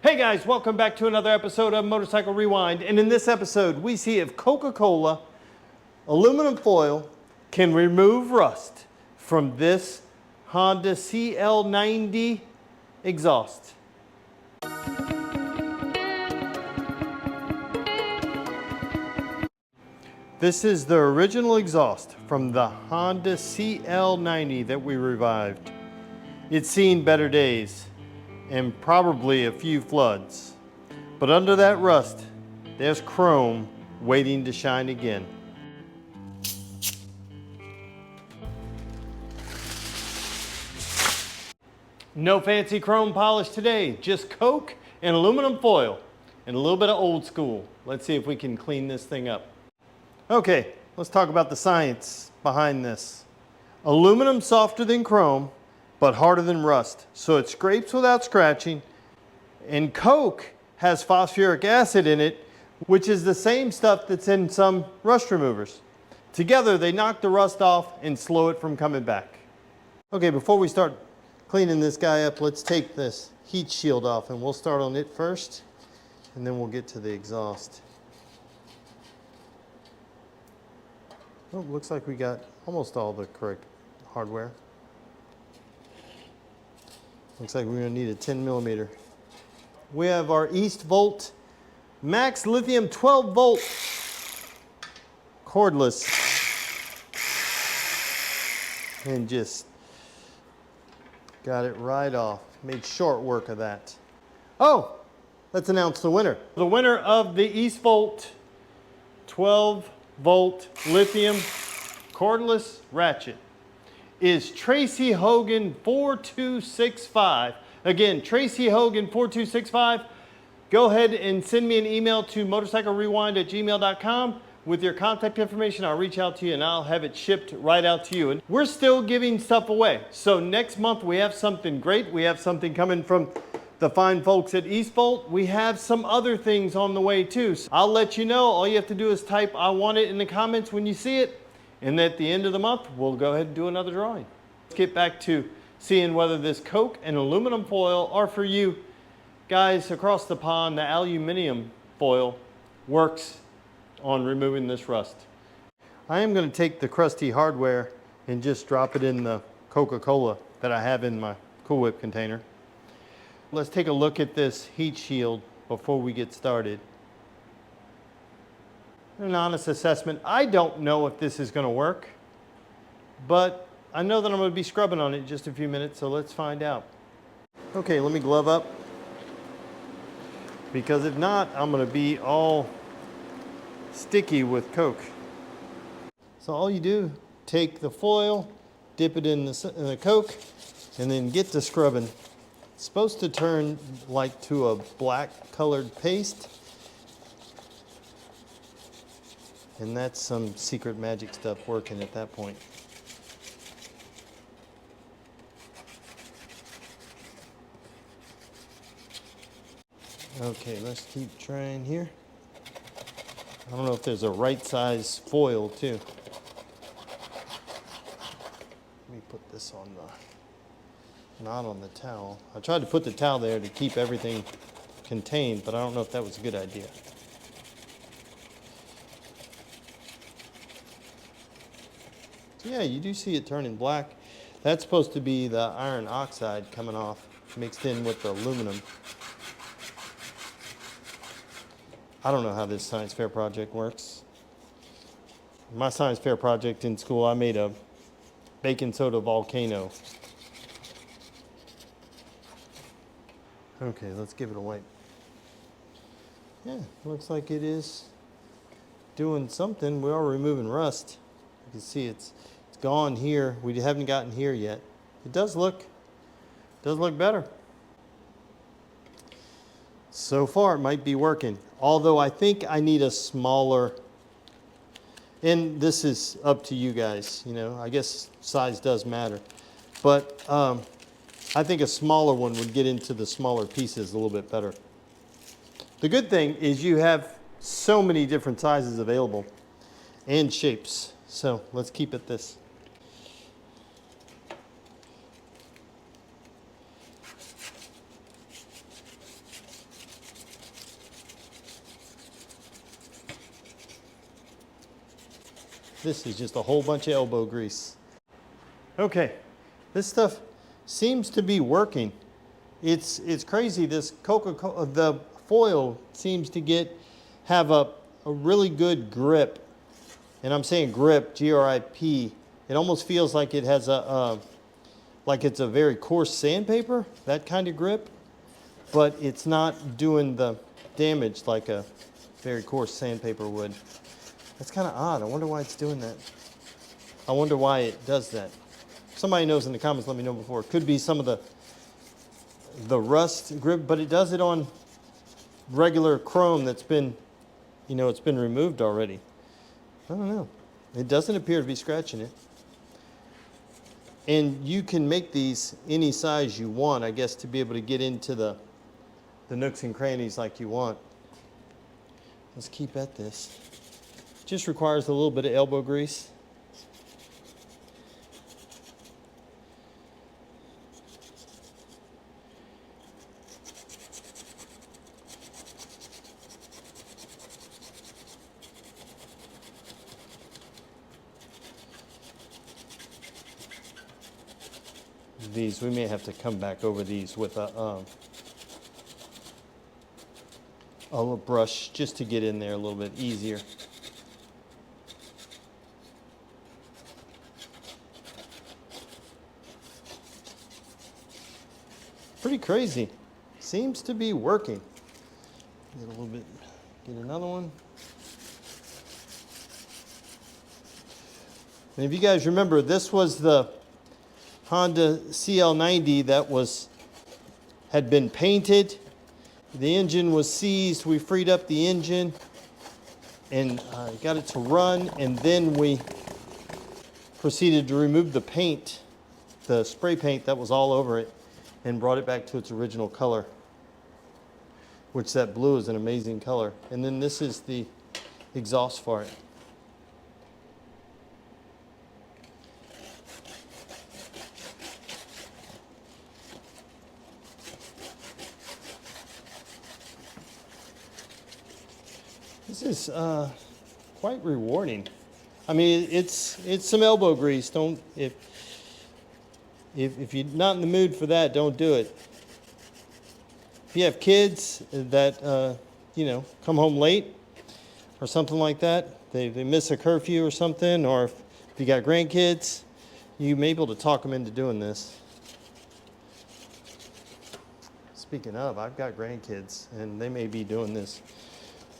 Hey guys, welcome back to another episode of Motorcycle Rewind. And in this episode, we see if Coca-Cola aluminum foil can remove rust from this Honda CL90 exhaust. This is the original exhaust from the Honda CL90 that we revived. It's seen better days and probably a few floods. But under that rust, there's chrome waiting to shine again. No fancy chrome polish today, just Coke and aluminum foil and a little bit of old school. Let's see if we can clean this thing up. Okay, let's talk about the science behind this. Aluminum softer than chrome, but harder than rust, so it scrapes without scratching. And Coke has phosphoric acid in it, which is the same stuff that's in some rust removers. Together, they knock the rust off and slow it from coming back. Okay, before we start cleaning this guy up, let's take this heat shield off, and we'll start on it first, and then we'll get to the exhaust. Oh, looks like we got almost all the correct hardware. Looks like we're going to need a 10 millimeter. We have our East Volt Max Lithium 12 volt cordless. And just got it right off. Made short work of that. Oh, let's announce the winner. The winner of the East Volt 12 volt lithium cordless ratchet is Tracy Hogan 4265. Again, Tracy Hogan 4265. Go ahead and send me an email to motorcyclerewind@gmail.com with your contact information. I'll reach out to you and I'll have it shipped right out to you. And we're still giving stuff away. So next month we have something great. We have something coming from the fine folks at East Volt. We have some other things on the way too. So I'll let you know. All you have to do is type "I want it" in the comments when you see it. And at the end of the month, we'll go ahead and do another drawing. Let's get back to seeing whether this Coke and aluminum foil are for you. Guys, across the pond, the aluminum foil works on removing this rust. I am going to take the crusty hardware and just drop it in the Coca-Cola that I have in my Cool Whip container. Let's take a look at this heat shield before we get started. An honest assessment, I don't know if this is going to work, but I know that I'm going to be scrubbing on it in just a few minutes, so let's find out. Okay, let me glove up, because if not, I'm going to be all sticky with Coke. So all you do, take the foil, dip it in the Coke, and then get to scrubbing. It's supposed to turn like to a black colored paste. And that's some secret magic stuff working at that point. Okay, let's keep trying here. I don't know if there's a right size foil too. Let me put this on the, not on the towel. I tried to put the towel there to keep everything contained, but I don't know if that was a good idea. Yeah, you do see it turning black. That's supposed to be the iron oxide coming off, mixed in with the aluminum. I don't know how this science fair project works. My science fair project in school, I made a baking soda volcano. Okay, let's give it a wipe. Yeah, looks like it is doing something. We are removing rust. You can see it's gone here. We haven't gotten here yet. It does look better. So far, it might be working. Although I think I need a smaller, and this is up to you guys, you know, I guess size does matter. But I think a smaller one would get into the smaller pieces a little bit better. The good thing is you have so many different sizes available and shapes. So let's keep it this. This is just a whole bunch of elbow grease. Okay, this stuff seems to be working. It's crazy. This Coca-Cola, the foil seems to have a really good grip. And I'm saying grip, G-R-I-P. It almost feels like it has like it's a very coarse sandpaper, that kind of grip. But it's not doing the damage like a very coarse sandpaper would. That's kind of odd. I wonder why it's doing that. I wonder why it does that. Somebody knows in the comments, let me know before. It could be some of the rust grip, but it does it on regular chrome that's been, you know, it's been removed already. I don't know. It doesn't appear to be scratching it. And you can make these any size you want, I guess, to be able to get into the nooks and crannies like you want. Let's keep at this. Just requires a little bit of elbow grease. These, we may have to come back over these with a little brush just to get in there a little bit easier. Pretty crazy. Seems to be working. Get a little bit, get another one. And if you guys remember, this was the Honda CL90 that had been painted. The engine was seized. We freed up the engine and got it to run, and then we proceeded to remove the paint, the spray paint that was all over it, and brought it back to its original color, which that blue is an amazing color. And then this is the exhaust for it. This is quite rewarding. I mean, it's some elbow grease. Don't if you're not in the mood for that, don't do it. If you have kids that you know, come home late or something like that, they miss a curfew or something, or if you got grandkids, you may be able to talk them into doing this. Speaking of, I've got grandkids, and they may be doing this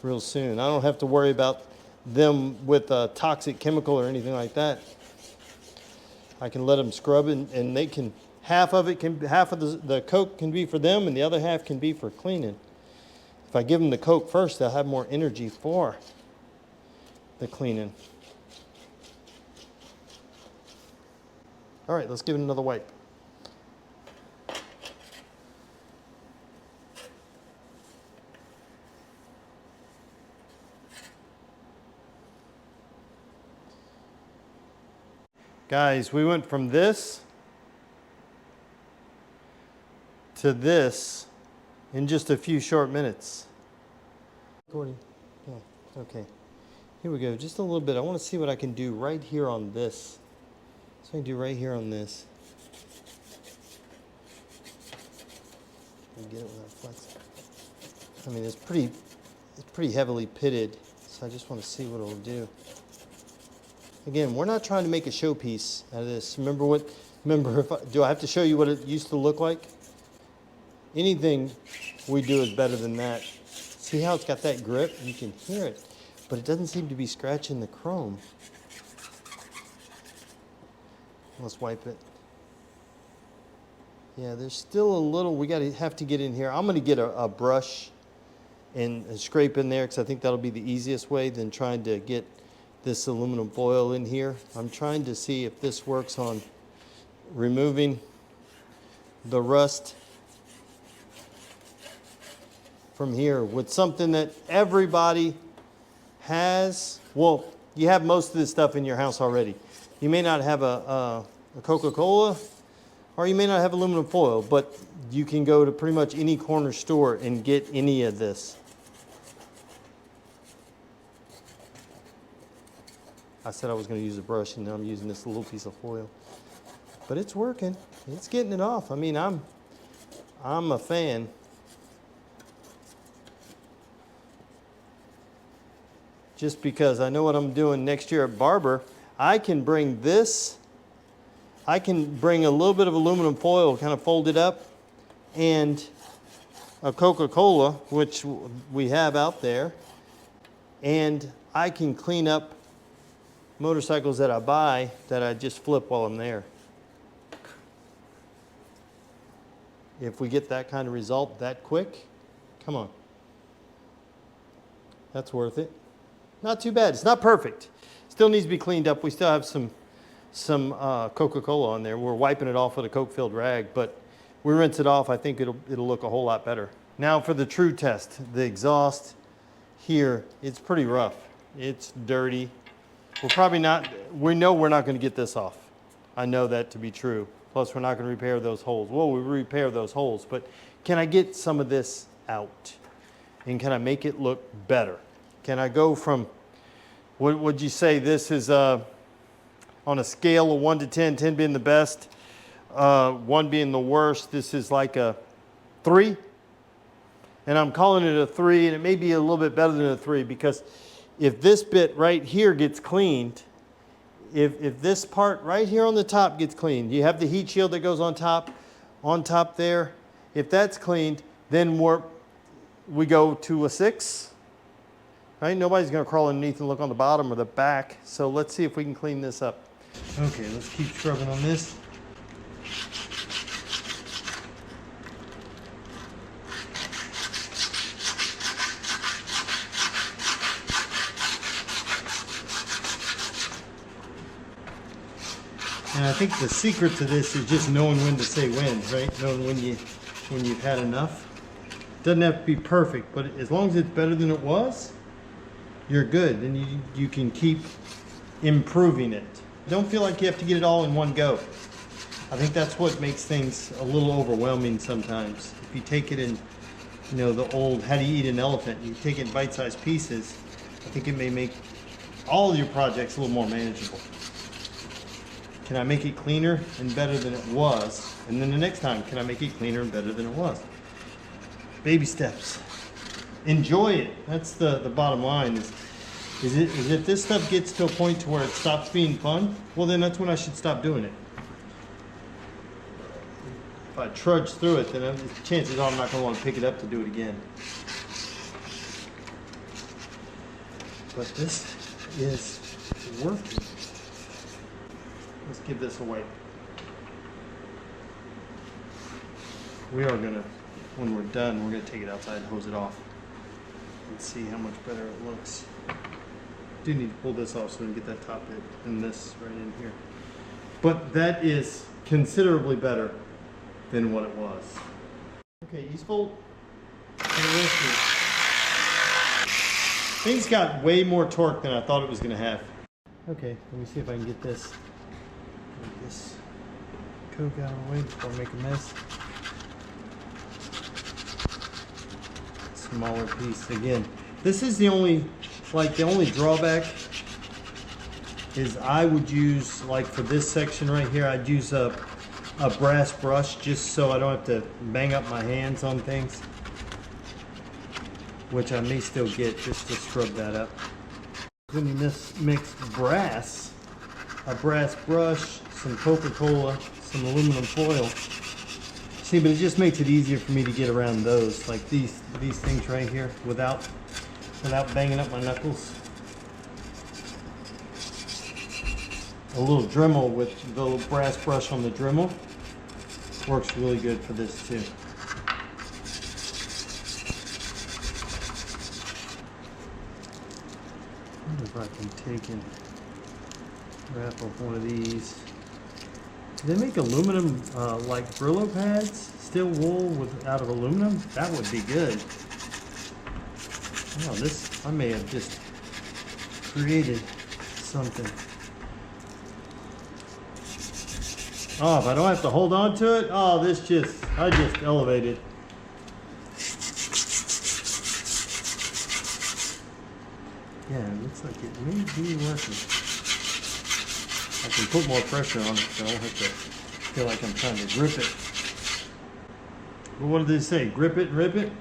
real soon. I don't have to worry about them with a toxic chemical or anything like that. I can let them scrub, and they can, half of the Coke can be for them, and the other half can be for cleaning. If I give them the Coke first, they'll have more energy for the cleaning. All right, let's give it another wipe. Guys, we went from this to this in just a few short minutes. Recording. Oh, okay. Here we go. Just a little bit. I want to see what I can do right here on this. So I can do right here on this. Get it without flexing. I mean, it's pretty heavily pitted, so I just want to see what it'll do. Again, we're not trying to make a showpiece out of this. Do I have to show you what it used to look like? Anything we do is better than that. See how it's got that grip? You can hear it, but it doesn't seem to be scratching the chrome. Let's wipe it. Yeah, there's still a little, have to get in here. I'm gonna get a brush and scrape in there, because I think that'll be the easiest way than trying to get this aluminum foil in here. I'm trying to see if this works on removing the rust from here with something that everybody has. Well, you have most of this stuff in your house already. You may not have a Coca-Cola, or you may not have aluminum foil, but you can go to pretty much any corner store and get any of this. I said I was going to use a brush, and now I'm using this little piece of foil. But it's working. It's getting it off. I mean, I'm a fan. Just because I know what I'm doing next year at Barber, I can bring a little bit of aluminum foil, kind of fold it up, and a Coca-Cola, which we have out there, and I can clean up motorcycles that I buy that I just flip while I'm there. If we get that kind of result that quick, come on. That's worth it. Not too bad. It's not perfect. Still needs to be cleaned up. We still have some Coca-Cola on there. We're wiping it off with a Coke-filled rag, but we rinse it off. I think it'll look a whole lot better. Now for the true test. The exhaust here, it's pretty rough. It's dirty. We know we're not going to get this off. I know that to be true. Plus, we're not going to repair those holes. Well, we repair those holes, but can I get some of this out? And can I make it look better? Can I go from, what would you say this is on a scale of 1 to 10, 10 being the best, 1 being the worst, this is like a 3? And I'm calling it a 3, and it may be a little bit better than a 3, because if this bit right here gets cleaned, if this part right here on the top gets cleaned, you have the heat shield that goes on top there. If that's cleaned, then we go to a 6. Right? Nobody's going to crawl underneath and look on the bottom or the back. So let's see if we can clean this up. Okay, let's keep scrubbing on this. And I think the secret to this is just knowing when to say when, right? Knowing when you've had enough. Doesn't have to be perfect, but as long as it's better than it was, you're good. And you can keep improving it. Don't feel like you have to get it all in one go. I think that's what makes things a little overwhelming sometimes. If you take it in, the old how do you eat an elephant, you take it in bite-sized pieces, I think it may make all your projects a little more manageable. Can I make it cleaner and better than it was? And then the next time, can I make it cleaner and better than it was? Baby steps. Enjoy it. That's the bottom line. Is if this stuff gets to a point to where it stops being fun, well then that's when I should stop doing it. If I trudge through it, then chances are I'm not going to want to pick it up to do it again. But this is working. Let's give this a wipe. We are gonna, when we're done, we're gonna take it outside and hose it off and see how much better it looks. Do need to pull this off so we can get that top bit and this right in here. But that is considerably better than what it was. Okay, easeful. Things got way more torque than I thought it was gonna have. Okay, let me see if I can get this. Get this Coke out of the way before I make a mess. Smaller piece again. This is the only drawback is I would use, like for this section right here, I'd use a brass brush just so I don't have to bang up my hands on things, which I may still get just to scrub that up. Then you mix brass, a brass brush, some Coca-Cola, some aluminum foil. See, but it just makes it easier for me to get around those, like these things right here, without banging up my knuckles. A little Dremel with the little brass brush on the Dremel works really good for this too. I wonder if I can take and wrap up one of these. Do they make aluminum like Brillo pads? Steel wool out of aluminum? That would be good. Oh, this, I may have just created something. Oh, if I don't have to hold on to it, oh, I just elevated. Yeah, it looks like it may be working. I can put more pressure on it so I don't have to feel like I'm trying to grip it. But what did they say? Grip it, rip it?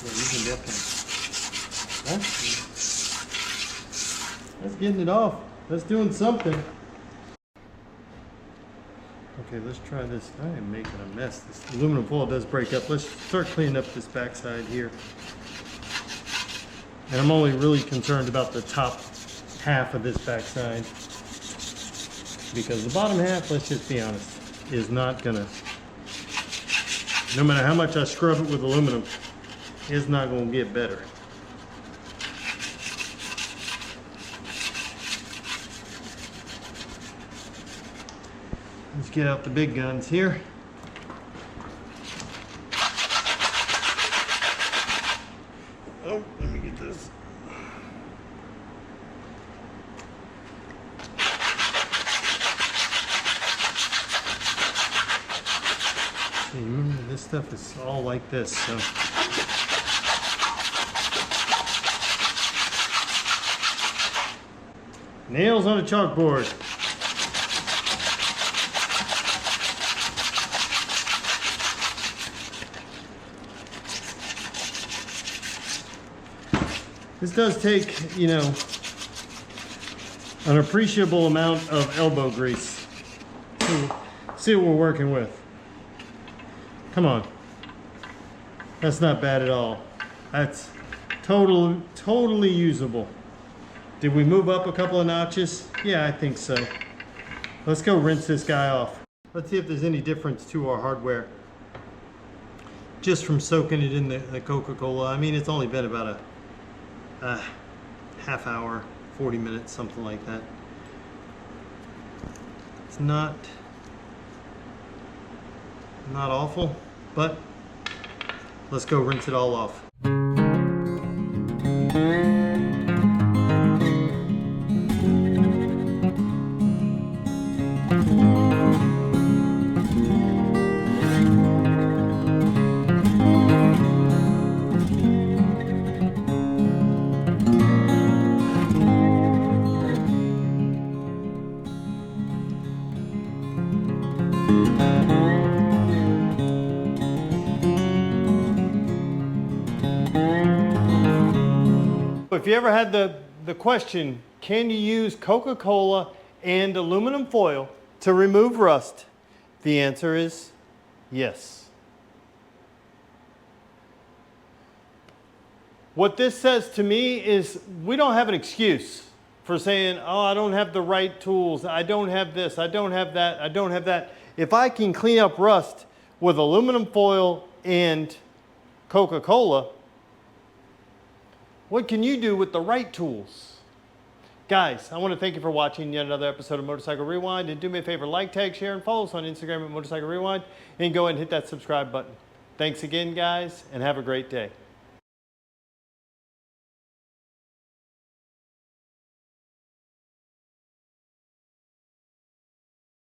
Yeah, you can definitely. That's getting it off. That's doing something. Okay, let's try this. I am making a mess. This aluminum foil does break up. Let's start cleaning up this backside here. And I'm only really concerned about the top half of this backside, because the bottom half, let's just be honest, is not gonna, no matter how much I scrub it with aluminum, it's not gonna get better. Let's get out the big guns here. Oh, let me get this. See, remember this stuff is all like this, so. Nails on a chalkboard. This does take, you know, an appreciable amount of elbow grease. See what we're working with. Come on. That's not bad at all. That's totally usable. Did we move up a couple of notches? Yeah, I think so. Let's go rinse this guy off. Let's see if there's any difference to our hardware just from soaking it in the Coca-Cola. I mean, it's only been about a half hour, 40 minutes, something like that. It's not awful, but let's go rinse it all off. If you ever had the question, can you use Coca-Cola and aluminum foil to remove rust? The answer is yes. What this says to me is we don't have an excuse for saying, oh, I don't have the right tools, I don't have this, I don't have that, I don't have that. If I can clean up rust with aluminum foil and Coca-Cola, what can you do with the right tools? Guys, I want to thank you for watching yet another episode of Motorcycle Rewind. And do me a favor, like, tag, share, and follow us on Instagram at Motorcycle Rewind. And go ahead and hit that subscribe button. Thanks again, guys, and have a great day.